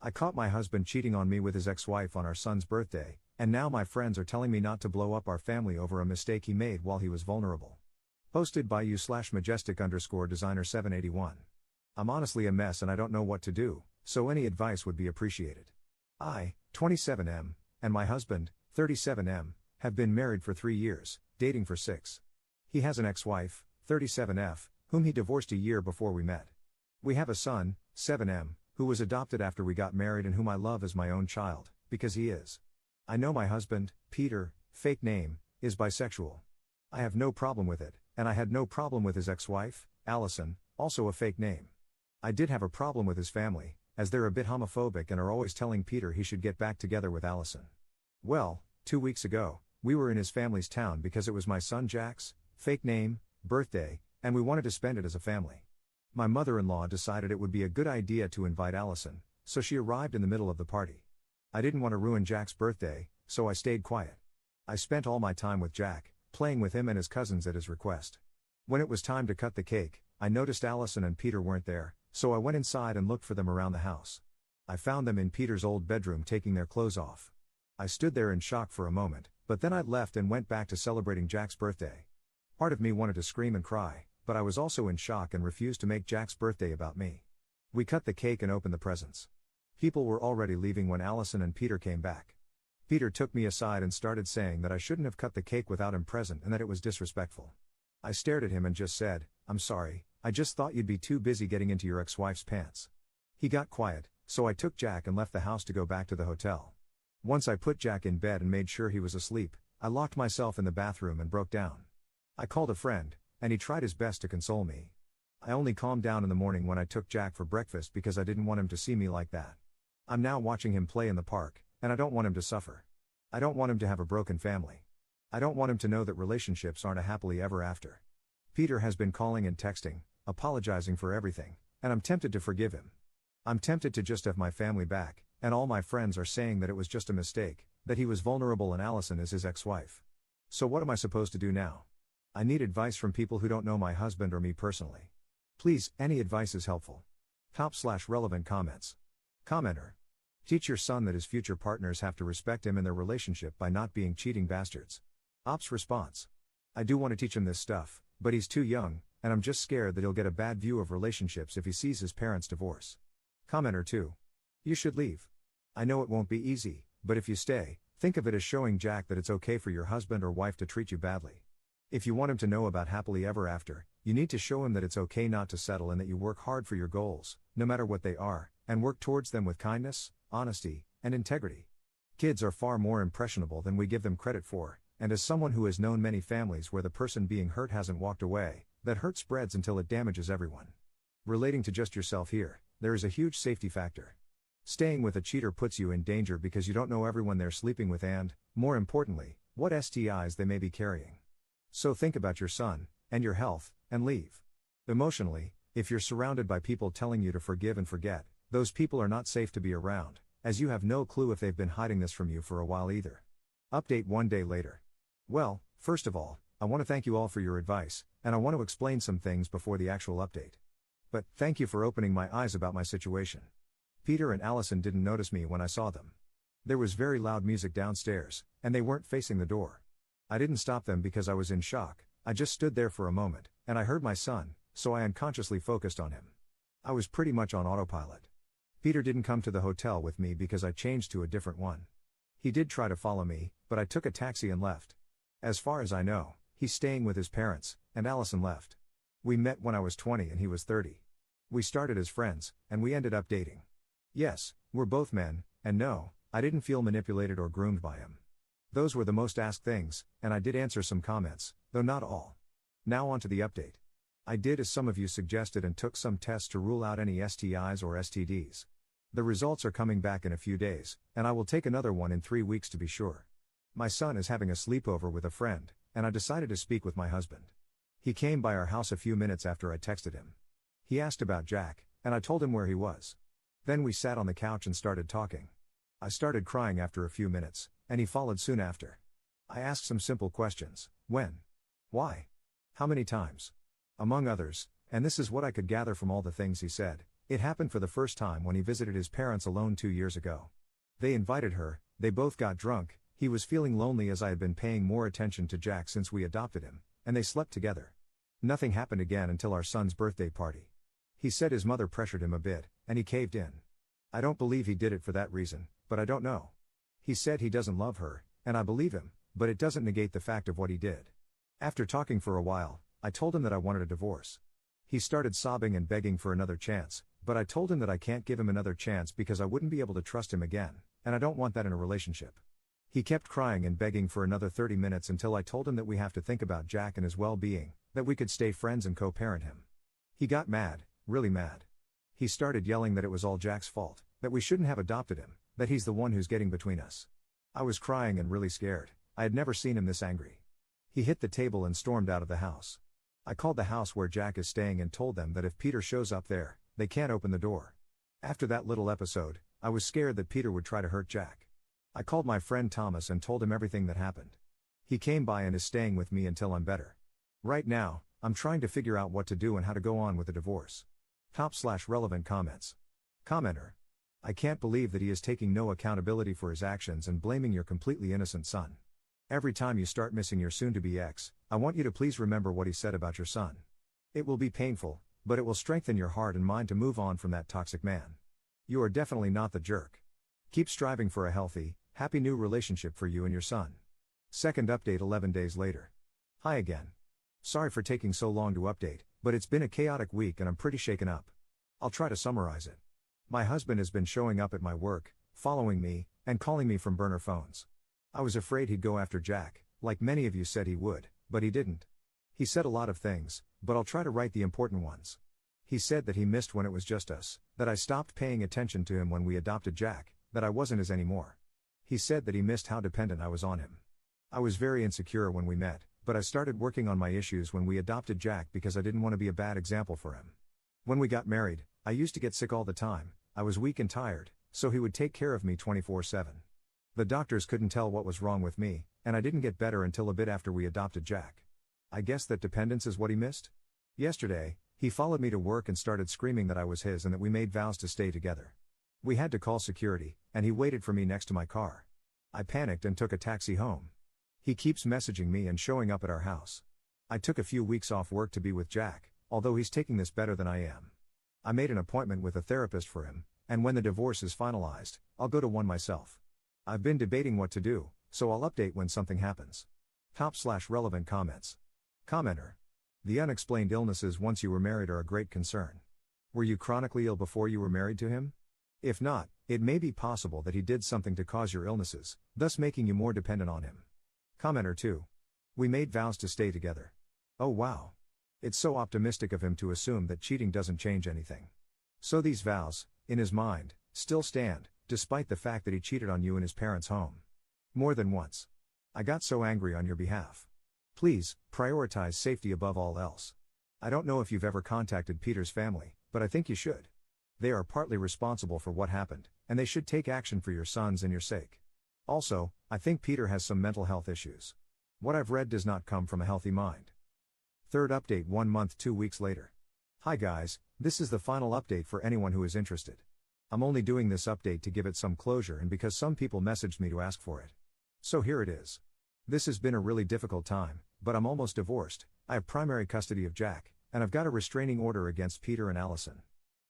I caught my husband cheating on me with his ex-wife on our son's birthday, and now my friends are telling me not to blow up our family over a mistake he made while he was vulnerable. Posted by you/majestic_designer781. I'm honestly a mess and I don't know what to do, so any advice would be appreciated. I, 27M, and my husband, 37M, have been married for 3 years, dating for 6. He has an ex-wife, 37F, whom he divorced a year before we met. We have a son, 7M, who was adopted after we got married and whom I love as my own child, because he is. I know my husband, Peter, fake name, is bisexual. I have no problem with it, and I had no problem with his ex-wife, Allison, also a fake name. I did have a problem with his family, as they're a bit homophobic and are always telling Peter he should get back together with Allison. Well, 2 weeks ago, we were in his family's town because it was my son Jack's, fake name, birthday, and we wanted to spend it as a family. My mother-in-law decided it would be a good idea to invite Allison, so she arrived in the middle of the party. I didn't want to ruin Jack's birthday, so I stayed quiet. I spent all my time with Jack, playing with him and his cousins at his request. When it was time to cut the cake, I noticed Allison and Peter weren't there, so I went inside and looked for them around the house. I found them in Peter's old bedroom taking their clothes off. I stood there in shock for a moment, but then I left and went back to celebrating Jack's birthday. Part of me wanted to scream and cry, but I was also in shock and refused to make Jack's birthday about me. We cut the cake and opened the presents. People were already leaving when Allison and Peter came back. Peter took me aside and started saying that I shouldn't have cut the cake without him present and that it was disrespectful. I stared at him and just said, "I'm sorry, I just thought you'd be too busy getting into your ex-wife's pants." He got quiet, so I took Jack and left the house to go back to the hotel. Once I put Jack in bed and made sure he was asleep, I locked myself in the bathroom and broke down. I called a friend, and he tried his best to console me. I only calmed down in the morning when I took Jack for breakfast because I didn't want him to see me like that. I'm now watching him play in the park, and I don't want him to suffer. I don't want him to have a broken family. I don't want him to know that relationships aren't a happily ever after. Peter has been calling and texting, apologizing for everything, and I'm tempted to forgive him. I'm tempted to just have my family back, and all my friends are saying that it was just a mistake, that he was vulnerable and Allison is his ex-wife. So what am I supposed to do now? I need advice from people who don't know my husband or me personally. Please, any advice is helpful. Top/relevant comments. Commenter. Teach your son that his future partners have to respect him in their relationship by not being cheating bastards. Ops response. I do want to teach him this stuff, but he's too young, and I'm just scared that he'll get a bad view of relationships if he sees his parents divorce. Commenter 2. You should leave. I know it won't be easy, but if you stay, think of it as showing Jack that it's okay for your husband or wife to treat you badly. If you want him to know about happily ever after, you need to show him that it's okay not to settle and that you work hard for your goals, no matter what they are, and work towards them with kindness, honesty, and integrity. Kids are far more impressionable than we give them credit for, and as someone who has known many families where the person being hurt hasn't walked away, that hurt spreads until it damages everyone. Relating to just yourself here, there is a huge safety factor. Staying with a cheater puts you in danger because you don't know everyone they're sleeping with and, more importantly, what STIs they may be carrying. So think about your son, and your health, and leave. Emotionally, if you're surrounded by people telling you to forgive and forget, those people are not safe to be around, as you have no clue if they've been hiding this from you for a while either. Update 1 day later. Well, first of all, I want to thank you all for your advice, and I want to explain some things before the actual update. But, thank you for opening my eyes about my situation. Peter and Allison didn't notice me when I saw them. There was very loud music downstairs, and they weren't facing the door. I didn't stop them because I was in shock, I just stood there for a moment, and I heard my son, so I unconsciously focused on him. I was pretty much on autopilot. Peter didn't come to the hotel with me because I changed to a different one. He did try to follow me, but I took a taxi and left. As far as I know, he's staying with his parents, and Allison left. We met when I was 20 and he was 30. We started as friends, and we ended up dating. Yes, we're both men, and no, I didn't feel manipulated or groomed by him. Those were the most asked things, and I did answer some comments, though not all. Now on to the update. I did as some of you suggested and took some tests to rule out any STIs or STDs. The results are coming back in a few days, and I will take another one in 3 weeks to be sure. My son is having a sleepover with a friend, and I decided to speak with my husband. He came by our house a few minutes after I texted him. He asked about Jack, and I told him where he was. Then we sat on the couch and started talking. I started crying after a few minutes, and he followed soon after. I asked some simple questions: when? Why? How many times? Among others, and this is what I could gather from all the things he said. It happened for the first time when he visited his parents alone 2 years ago. They invited her, they both got drunk, he was feeling lonely as I had been paying more attention to Jack since we adopted him, and they slept together. Nothing happened again until our son's birthday party. He said his mother pressured him a bit, and he caved in. I don't believe he did it for that reason, but I don't know. He said he doesn't love her, and I believe him, but it doesn't negate the fact of what he did. After talking for a while, I told him that I wanted a divorce. He started sobbing and begging for another chance, but I told him that I can't give him another chance because I wouldn't be able to trust him again, and I don't want that in a relationship. He kept crying and begging for another 30 minutes until I told him that we have to think about Jack and his well-being, that we could stay friends and co-parent him. He got mad, really mad. He started yelling that it was all Jack's fault, that we shouldn't have adopted him, that he's the one who's getting between us. I was crying and really scared. I had never seen him this angry. He hit the table and stormed out of the house. I called the house where Jack is staying and told them that if Peter shows up there, they can't open the door. After that little episode, I was scared that Peter would try to hurt Jack. I called my friend Thomas and told him everything that happened. He came by and is staying with me until I'm better. Right now, I'm trying to figure out what to do and how to go on with the divorce. Top/relevant comments. Commenter. I can't believe that he is taking no accountability for his actions and blaming your completely innocent son. Every time you start missing your soon-to-be ex, I want you to please remember what he said about your son. It will be painful, but it will strengthen your heart and mind to move on from that toxic man. You are definitely not the jerk. Keep striving for a healthy, happy new relationship for you and your son. Second update 11 days later. Hi again. Sorry for taking so long to update, but it's been a chaotic week and I'm pretty shaken up. I'll try to summarize it. My husband has been showing up at my work, following me, and calling me from burner phones. I was afraid he'd go after Jack, like many of you said he would, but he didn't. He said a lot of things, but I'll try to write the important ones. He said that he missed when it was just us, that I stopped paying attention to him when we adopted Jack, that I wasn't his anymore. He said that he missed how dependent I was on him. I was very insecure when we met, but I started working on my issues when we adopted Jack because I didn't want to be a bad example for him. When we got married, I used to get sick all the time, I was weak and tired, so he would take care of me 24/7. The doctors couldn't tell what was wrong with me, and I didn't get better until a bit after we adopted Jack. I guess that dependence is what he missed? Yesterday, he followed me to work and started screaming that I was his and that we made vows to stay together. We had to call security, and he waited for me next to my car. I panicked and took a taxi home. He keeps messaging me and showing up at our house. I took a few weeks off work to be with Jack, although he's taking this better than I am. I made an appointment with a therapist for him, and when the divorce is finalized, I'll go to one myself. I've been debating what to do, so I'll update when something happens. Top/relevant comments. Commenter. The unexplained illnesses once you were married are a great concern. Were you chronically ill before you were married to him? If not, it may be possible that he did something to cause your illnesses, thus making you more dependent on him. Commenter 2. We made vows to stay together. Oh wow. It's so optimistic of him to assume that cheating doesn't change anything. So these vows, in his mind, still stand, despite the fact that he cheated on you in his parents' home. More than once. I got so angry on your behalf. Please, prioritize safety above all else. I don't know if you've ever contacted Peter's family, but I think you should. They are partly responsible for what happened, and they should take action for your sons and your sake. Also, I think Peter has some mental health issues. What I've read does not come from a healthy mind. Third update 1 month 2 weeks later. Hi guys, this is the final update for anyone who is interested. I'm only doing this update to give it some closure and because some people messaged me to ask for it. So here it is. This has been a really difficult time, but I'm almost divorced, I have primary custody of Jack, and I've got a restraining order against Peter and Allison.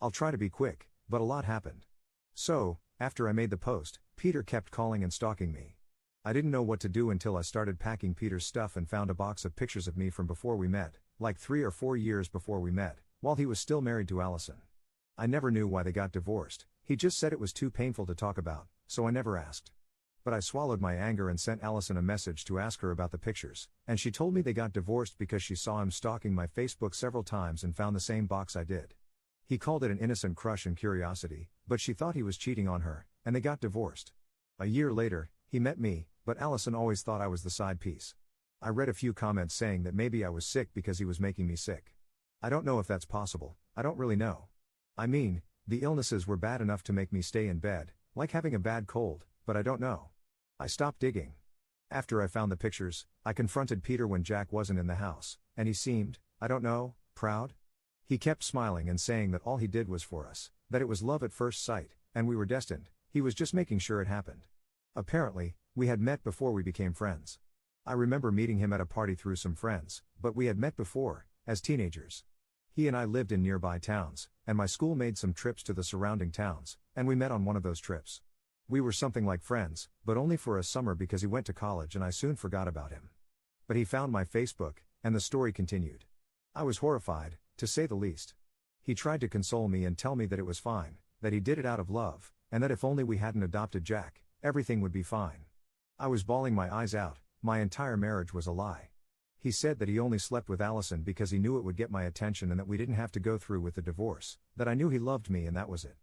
I'll try to be quick, but a lot happened. So, after I made the post, Peter kept calling and stalking me. I didn't know what to do until I started packing Peter's stuff and found a box of pictures of me from before we met, like 3 or 4 years before we met, while he was still married to Allison. I never knew why they got divorced, he just said it was too painful to talk about, so I never asked. But I swallowed my anger and sent Allison a message to ask her about the pictures, and she told me they got divorced because she saw him stalking my Facebook several times and found the same box I did. He called it an innocent crush and curiosity, but she thought he was cheating on her, and they got divorced. A year later, he met me, but Allison always thought I was the side piece. I read a few comments saying that maybe I was sick because he was making me sick. I don't know if that's possible, I don't really know. I mean, the illnesses were bad enough to make me stay in bed, like having a bad cold, but I don't know. I stopped digging. After I found the pictures, I confronted Peter when Jack wasn't in the house, and he seemed, I don't know, proud? He kept smiling and saying that all he did was for us, that it was love at first sight, and we were destined, he was just making sure it happened. Apparently, we had met before we became friends. I remember meeting him at a party through some friends, but we had met before, as teenagers. He and I lived in nearby towns, and my school made some trips to the surrounding towns, and we met on one of those trips. We were something like friends, but only for a summer because he went to college and I soon forgot about him. But he found my Facebook, and the story continued. I was horrified, to say the least. He tried to console me and tell me that it was fine, that he did it out of love, and that if only we hadn't adopted Jack, everything would be fine. I was bawling my eyes out, my entire marriage was a lie. He said that he only slept with Allison because he knew it would get my attention and that we didn't have to go through with the divorce, that I knew he loved me and that was it.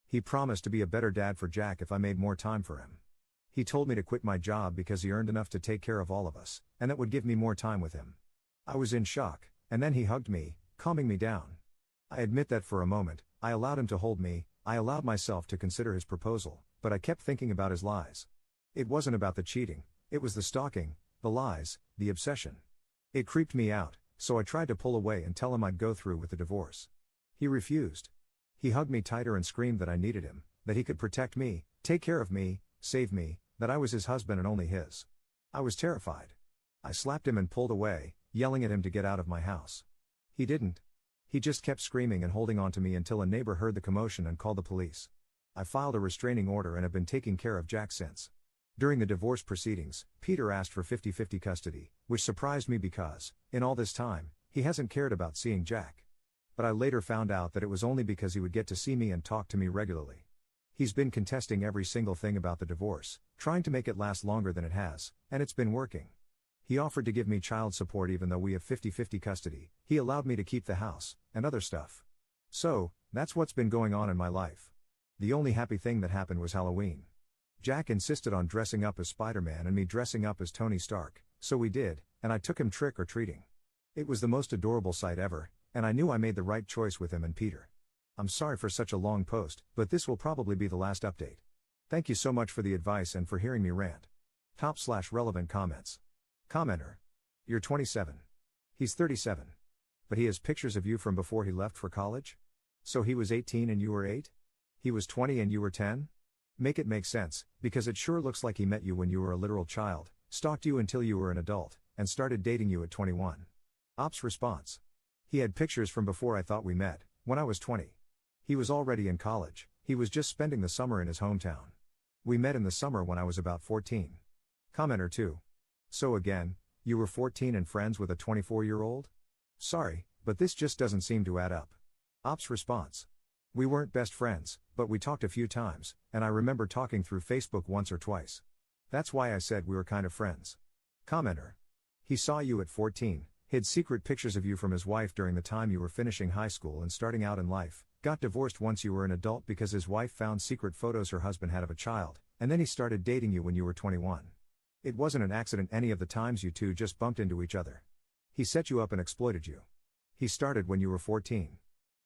He promised to be a better dad for Jack if I made more time for him. He told me to quit my job because he earned enough to take care of all of us, and that would give me more time with him. I was in shock, and then he hugged me, calming me down. I admit that for a moment, I allowed him to hold me, I allowed myself to consider his proposal, but I kept thinking about his lies. It wasn't about the cheating, it was the stalking, the lies, the obsession. It creeped me out, so I tried to pull away and tell him I'd go through with the divorce. He refused. He hugged me tighter and screamed that I needed him, that he could protect me, take care of me, save me, that I was his husband and only his. I was terrified. I slapped him and pulled away, yelling at him to get out of my house. He didn't. He just kept screaming and holding on to me until a neighbor heard the commotion and called the police. I filed a restraining order and have been taking care of Jack since. During the divorce proceedings, Peter asked for 50-50 custody, which surprised me because, in all this time, he hasn't cared about seeing Jack. But I later found out that it was only because he would get to see me and talk to me regularly. He's been contesting every single thing about the divorce, trying to make it last longer than it has, and it's been working. He offered to give me child support even though we have 50-50 custody, he allowed me to keep the house, and other stuff. So, that's what's been going on in my life. The only happy thing that happened was Halloween. Jack insisted on dressing up as Spider-Man and me dressing up as Tony Stark, so we did, and I took him trick-or-treating. It was the most adorable sight ever, and I knew I made the right choice with him and Peter. I'm sorry for such a long post, but this will probably be the last update. Thank you so much for the advice and for hearing me rant. Top/relevant comments. Commenter. You're 27. He's 37. But he has pictures of you from before he left for college? So he was 18 and you were 8? He was 20 and you were 10? Make it make sense, because it sure looks like he met you when you were a literal child, stalked you until you were an adult, and started dating you at 21. Ops response. He had pictures from before I thought we met, when I was 20. He was already in college, he was just spending the summer in his hometown. We met in the summer when I was about 14. Commenter 2. So again, you were 14 and friends with a 24-year-old? Sorry, but this just doesn't seem to add up. Ops response. We weren't best friends, but we talked a few times, and I remember talking through Facebook once or twice. That's why I said we were kind of friends. Commenter. He saw you at 14, hid secret pictures of you from his wife during the time you were finishing high school and starting out in life, got divorced once you were an adult because his wife found secret photos her husband had of a child, and then he started dating you when you were 21. It wasn't an accident any of the times you two just bumped into each other. He set you up and exploited you. He started when you were 14.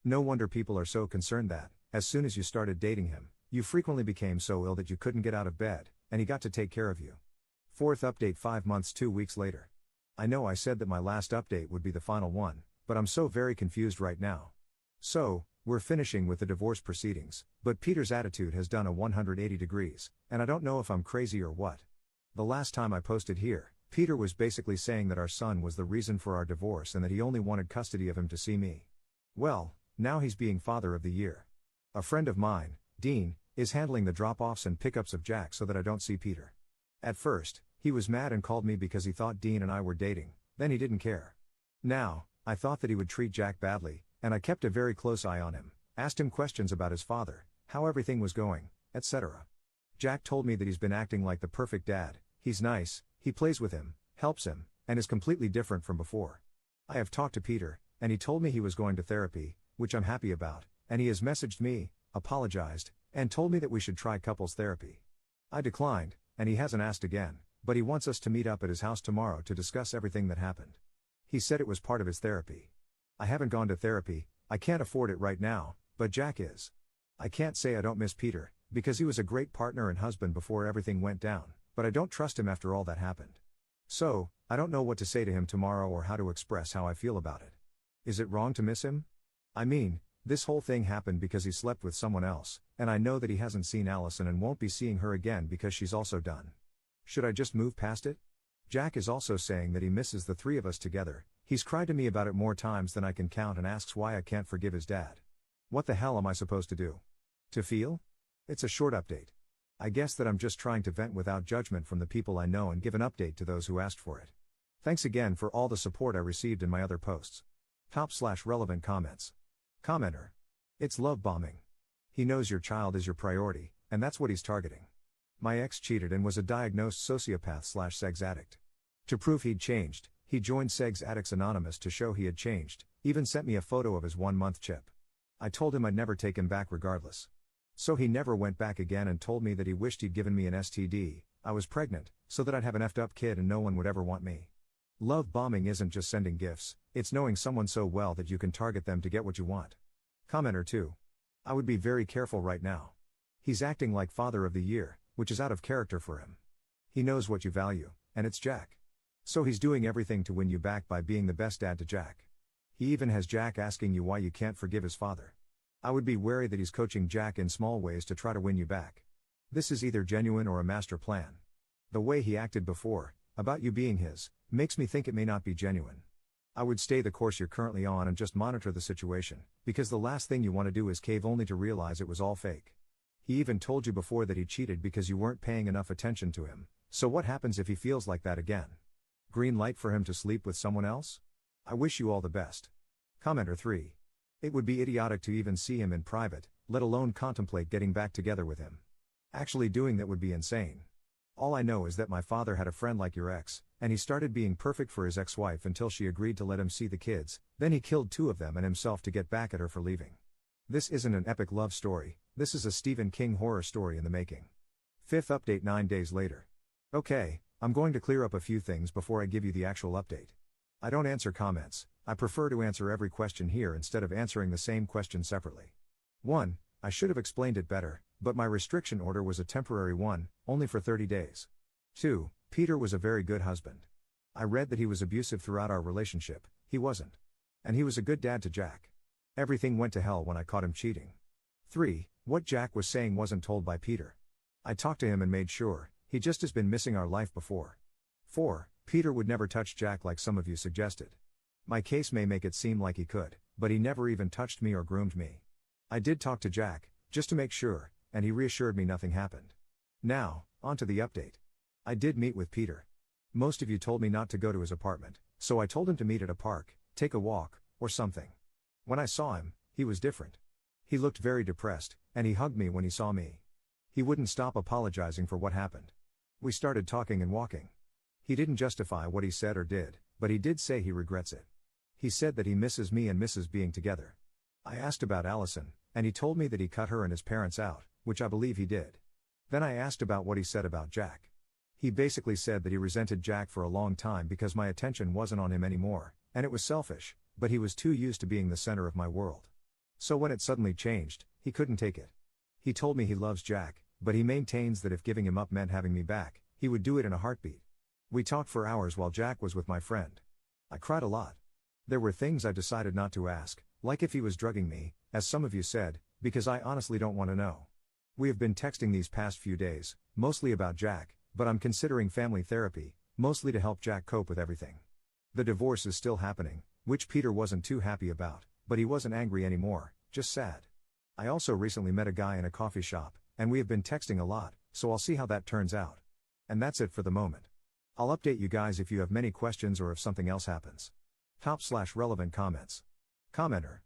No wonder people are so concerned that, as soon as you started dating him, you frequently became so ill that you couldn't get out of bed, and he got to take care of you. Fourth update 5 months 2 weeks later. I know I said that my last update would be the final one, but I'm so very confused right now. So, we're finishing with the divorce proceedings, but Peter's attitude has done a 180 degrees, and I don't know if I'm crazy or what. The last time I posted here, Peter was basically saying that our son was the reason for our divorce and that he only wanted custody of him to see me. Well, now he's being father of the year. A friend of mine, Dean, is handling the drop-offs and pickups of Jack so that I don't see Peter. At first, he was mad and called me because he thought Dean and I were dating, then he didn't care. Now, I thought that he would treat Jack badly, and I kept a very close eye on him, asked him questions about his father, how everything was going, etc. Jack told me that he's been acting like the perfect dad, he's nice, he plays with him, helps him, and is completely different from before. I have talked to Peter, and he told me he was going to therapy, which I'm happy about, and he has messaged me, apologized, and told me that we should try couples therapy. I declined, and he hasn't asked again, but he wants us to meet up at his house tomorrow to discuss everything that happened. He said it was part of his therapy. I haven't gone to therapy, I can't afford it right now, but Jack is. I can't say I don't miss Peter, because he was a great partner and husband before everything went down, but I don't trust him after all that happened. So, I don't know what to say to him tomorrow or how to express how I feel about it. Is it wrong to miss him? I mean, this whole thing happened because he slept with someone else, and I know that he hasn't seen Allison and won't be seeing her again because she's also done. Should I just move past it? Jack is also saying that he misses the three of us together. He's cried to me about it more times than I can count and asks why I can't forgive his dad. What the hell am I supposed to do? To feel? It's a short update. I guess that I'm just trying to vent without judgment from the people I know and give an update to those who asked for it. Thanks again for all the support I received in my other posts. Top/relevant comments. Commenter. It's love bombing. He knows your child is your priority, and that's what he's targeting. My ex cheated and was a diagnosed sociopath/sex addict. To prove he'd changed, he joined Sex Addicts Anonymous to show he had changed, even sent me a photo of his 1-month chip. I told him I'd never take him back regardless. So he never went back again and told me that he wished he'd given me an STD, I was pregnant, so that I'd have an effed up kid and no one would ever want me. Love bombing isn't just sending gifts, it's knowing someone so well that you can target them to get what you want. Commenter 2. I would be very careful right now. He's acting like father of the year, which is out of character for him. He knows what you value, and it's Jack. So he's doing everything to win you back by being the best dad to Jack. He even has Jack asking you why you can't forgive his father. I would be wary that he's coaching Jack in small ways to try to win you back. This is either genuine or a master plan. The way he acted before, about you being his, makes me think it may not be genuine. I would stay the course you're currently on and just monitor the situation, because the last thing you want to do is cave only to realize it was all fake. He even told you before that he cheated because you weren't paying enough attention to him, so what happens if he feels like that again? Green light for him to sleep with someone else? I wish you all the best. Commenter 3. It would be idiotic to even see him in private, let alone contemplate getting back together with him. Actually doing that would be insane. All I know is that my father had a friend like your ex, and he started being perfect for his ex-wife until she agreed to let him see the kids, then he killed 2 of them and himself to get back at her for leaving. This isn't an epic love story, this is a Stephen King horror story in the making. 5th update 9 days later. Okay, I'm going to clear up a few things before I give you the actual update. I don't answer comments, I prefer to answer every question here instead of answering the same question separately. 1. I should have explained it better, but my restriction order was a temporary one, only for 30 days. 2. Peter was a very good husband. I read that he was abusive throughout our relationship, he wasn't. And he was a good dad to Jack. Everything went to hell when I caught him cheating. 3. What Jack was saying wasn't told by Peter. I talked to him and made sure, he just has been missing our life before. 4. Peter would never touch Jack like some of you suggested. My case may make it seem like he could, but he never even touched me or groomed me. I did talk to Jack, just to make sure, and he reassured me nothing happened. Now, on to the update. I did meet with Peter. Most of you told me not to go to his apartment, so I told him to meet at a park, take a walk, or something. When I saw him, he was different. He looked very depressed, and he hugged me when he saw me. He wouldn't stop apologizing for what happened. We started talking and walking. He didn't justify what he said or did, but he did say he regrets it. He said that he misses me and misses being together. I asked about Allison, and he told me that he cut her and his parents out, which I believe he did. Then I asked about what he said about Jack. He basically said that he resented Jack for a long time because my attention wasn't on him anymore, and it was selfish, but he was too used to being the center of my world. So when it suddenly changed, he couldn't take it. He told me he loves Jack, but he maintains that if giving him up meant having me back, he would do it in a heartbeat. We talked for hours while Jack was with my friend. I cried a lot. There were things I decided not to ask, like if he was drugging me, as some of you said, because I honestly don't want to know. We have been texting these past few days, mostly about Jack, but I'm considering family therapy, mostly to help Jack cope with everything. The divorce is still happening, which Peter wasn't too happy about, but he wasn't angry anymore, just sad. I also recently met a guy in a coffee shop, and we have been texting a lot, so I'll see how that turns out. And that's it for the moment. I'll update you guys if you have many questions or if something else happens. Top/relevant comments. Commenter.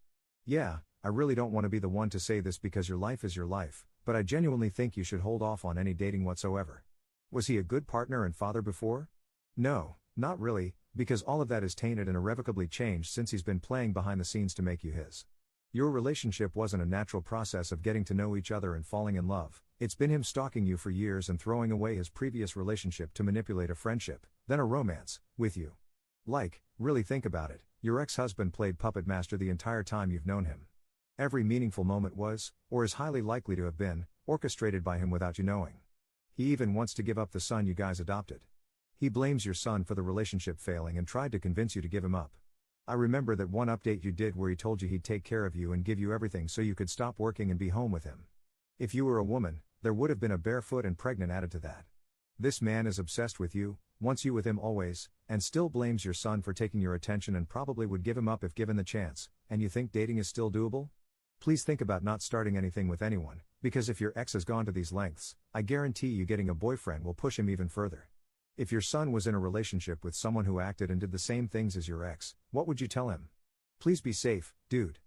Yeah, I really don't want to be the one to say this because your life is your life, but I genuinely think you should hold off on any dating whatsoever. Was he a good partner and father before? No, not really, because all of that is tainted and irrevocably changed since he's been playing behind the scenes to make you his. Your relationship wasn't a natural process of getting to know each other and falling in love, it's been him stalking you for years and throwing away his previous relationship to manipulate a friendship, then a romance, with you. Like, really think about it, your ex-husband played puppet master the entire time you've known him. Every meaningful moment was, or is highly likely to have been, orchestrated by him without you knowing. He even wants to give up the son you guys adopted. He blames your son for the relationship failing and tried to convince you to give him up. I remember that one update you did where he told you he'd take care of you and give you everything so you could stop working and be home with him. If you were a woman, there would have been a barefoot and pregnant added to that. This man is obsessed with you, wants you with him always, and still blames your son for taking your attention and probably would give him up if given the chance, and you think dating is still doable? Please think about not starting anything with anyone, because if your ex has gone to these lengths, I guarantee you getting a boyfriend will push him even further. If your son was in a relationship with someone who acted and did the same things as your ex, what would you tell him? Please be safe, dude.